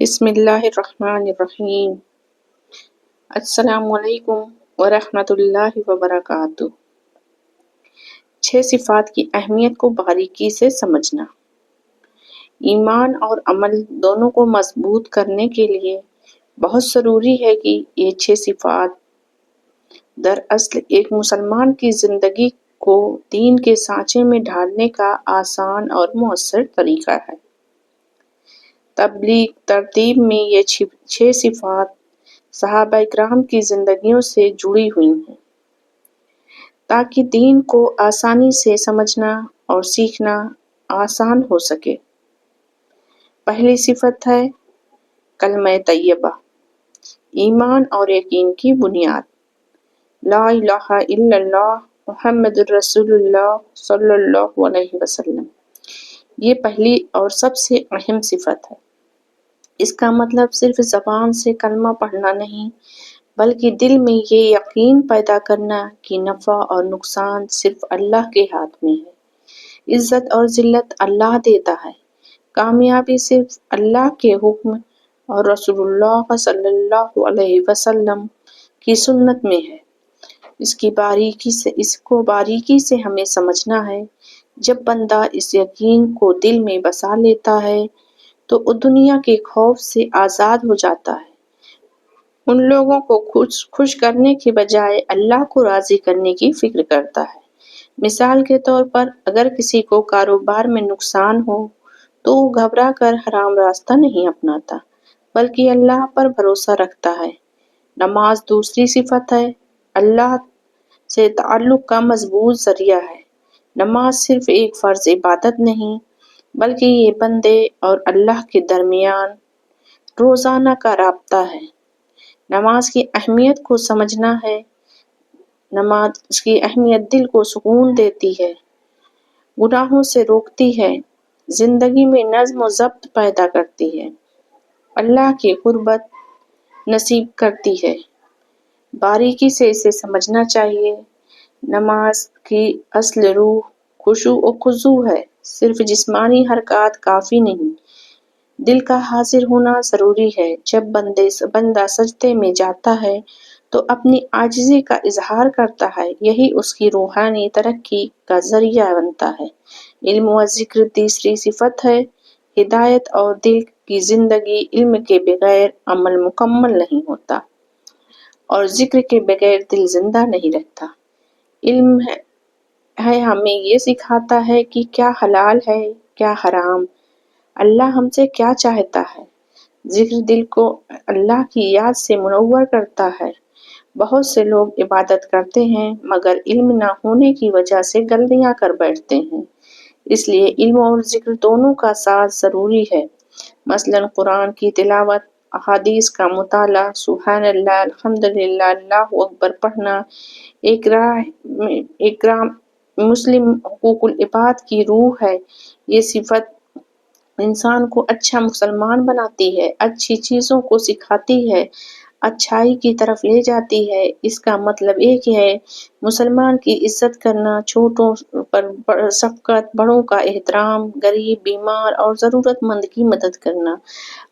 بسم اللہ الرحمن الرحیم۔ السلام علیکم ورحمۃ اللہ وبرکاتہ۔ 6 صفات کی اہمیت کو باریکی سے سمجھنا۔ ایمان اور عمل دونوں کو مضبوط کرنے کے لیے بہت ضروری ہے کہ یہ 6 صفات دراصل ایک مسلمان کی زندگی کو دین کے سانچے میں ڈھالنے کا آسان اور مؤثر طریقہ ہے۔ تبلیغ ترتیب میں یہ 6 صفات صحابہ کرام کی زندگیوں سے جڑی ہوئی ہیں تاکہ دین کو آسانی سے سمجھنا اور سیکھنا آسان ہو سکے۔ پہلی صفت ہے کلمہ طیبہ، ایمان اور یقین کی بنیاد۔ لا الہ الا اللہ محمد الرسول اللہ صلی اللہ علیہ وسلم، یہ پہلی اور سب سے اہم صفت ہے۔ اس کا مطلب صرف زبان سے کلمہ پڑھنا نہیں، بلکہ دل میں یہ یقین پیدا کرنا کہ نفع اور نقصان صرف اللہ کے ہاتھ میں ہے، عزت اور ذلت اللہ دیتا ہے، کامیابی صرف اللہ کے حکم اور رسول اللہ صلی اللہ علیہ وسلم کی سنت میں ہے۔ اس کو باریکی سے ہمیں سمجھنا ہے۔ جب بندہ اس یقین کو دل میں بسا لیتا ہے تو وہ دنیا کے خوف سے آزاد ہو جاتا ہے۔ ان لوگوں کو خوش کرنے کے بجائے اللہ کو راضی کرنے کی فکر کرتا ہے۔ مثال کے طور پر اگر کسی کو کاروبار میں نقصان ہو تو وہ گھبرا کر حرام راستہ نہیں اپناتا، بلکہ اللہ پر بھروسہ رکھتا ہے۔ نماز دوسری صفت ہے، اللہ سے تعلق کا مضبوط ذریعہ ہے۔ نماز صرف ایک فرض عبادت نہیں، بلکہ یہ بندے اور اللہ کے درمیان روزانہ کا رابطہ ہے۔ نماز کی اہمیت کو سمجھنا ہے۔ نماز کی اہمیت دل کو سکون دیتی ہے، گناہوں سے روکتی ہے، زندگی میں نظم و ضبط پیدا کرتی ہے، اللہ کی قربت نصیب کرتی ہے۔ باریکی سے اسے سمجھنا چاہیے۔ نماز کی اصل روح خشوع و خضوع ہے۔ صرف جسمانی حرکات کافی نہیں، دل کا حاضر ہونا ضروری ہے۔ جب بندہ سجدے میں جاتا ہے تو اپنی عاجزی کا اظہار کرتا ہے، یہی اس کی روحانی ترقی کا ذریعہ بنتا ہے۔ علم و ذکر تیسری صفت ہے، ہدایت اور دل کی زندگی۔ علم کے بغیر عمل مکمل نہیں ہوتا اور ذکر کے بغیر دل زندہ نہیں رہتا۔ علم ہے ہمیں یہ سکھاتا ہے کہ کیا حلال ہے، کیا حرام، اللہ ہم سے کیا چاہتا ہے۔ ذکر دل کو اللہ کی یاد سے منور کرتا ہے۔ بہت سے لوگ عبادت کرتے ہیں مگر علم نہ ہونے کی وجہ سے غلطیاں کر بیٹھتے ہیں۔ اس لیے علم اور ذکر دونوں کا ساتھ ضروری ہے۔ مثلاً قرآن کی تلاوت، احادیث کا مطالعہ، سبحان اللہ، الحمدللہ، اللہ اکبر پڑھنا، اقرار مسلم حقوق العباد کی روح ہے۔ یہ صفت انسان کو اچھا مسلمان بناتی ہے، اچھی چیزوں کو سکھاتی ہے، اچھائی کی طرف لے جاتی ہے۔ اس کا مطلب ایک ہے مسلمان کی عزت کرنا، چھوٹوں پر شفقت، بڑوں کا احترام، غریب، بیمار اور ضرورت مند کی مدد کرنا۔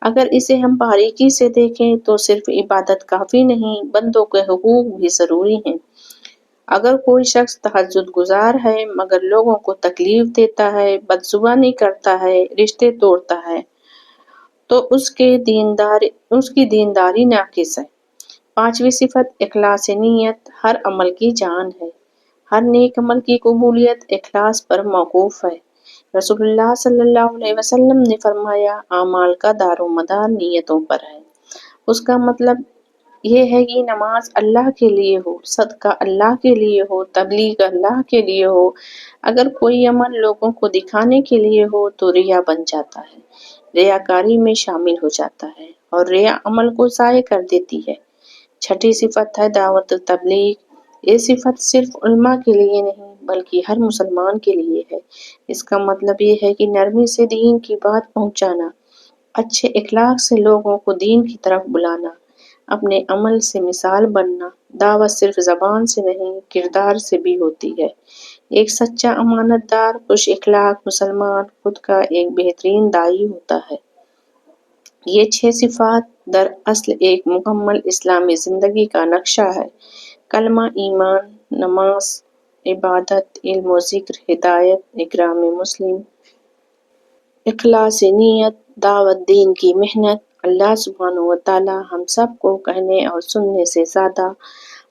اگر اسے ہم باریکی سے دیکھیں تو صرف عبادت کافی نہیں، بندوں کے حقوق بھی ضروری ہیں۔ اگر کوئی شخص تہجد گزار ہے مگر لوگوں کو تکلیف دیتا ہے، بدزبانی کرتا ہے، رشتے توڑتا ہے تو اس کی دینداری ناقص ہے۔ پانچویں صفت اخلاص نیت، ہر عمل کی جان ہے۔ ہر نیک عمل کی قبولیت اخلاص پر موقوف ہے۔ رسول اللہ صلی اللہ علیہ وسلم نے فرمایا، اعمال کا دار و مدار نیتوں پر ہے۔ اس کا مطلب یہ ہے کہ نماز اللہ کے لیے ہو، صدقہ اللہ کے لیے ہو، تبلیغ اللہ کے لیے ہو۔ اگر کوئی عمل لوگوں کو دکھانے کے لیے ہو تو ریا بن جاتا ہے، ریاکاری میں شامل ہو جاتا ہے اور ریا عمل کو ضائع کر دیتی ہے۔ چھٹی صفت ہے دعوت و تبلیغ۔ یہ صفت صرف علماء کے لیے نہیں بلکہ ہر مسلمان کے لیے ہے۔ اس کا مطلب یہ ہے کہ نرمی سے دین کی بات پہنچانا، اچھے اخلاق سے لوگوں کو دین کی طرف بلانا، اپنے عمل سے مثال بننا۔ دعوت صرف زبان سے نہیں، کردار سے بھی ہوتی ہے۔ ایک سچا امانت دار، خوش اخلاق مسلمان خود کا ایک بہترین داعی ہوتا ہے۔ یہ 6 صفات دراصل ایک مکمل اسلامی زندگی کا نقشہ ہے۔ کلمہ ایمان، نماز، عبادت، علم و ذکر، ہدایت، اکرام مسلم، اخلاص نیت، دعوت دین کی محنت۔ اللہ سبحانہ وتعالیٰ ہم سب کو کہنے اور سننے سے زیادہ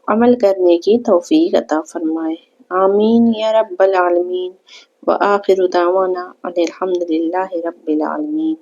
عمل کرنے کی توفیق عطا فرمائے۔ آمین یا رب العالمین۔ وآخر دعوانا ان الحمد للہ رب العالمین۔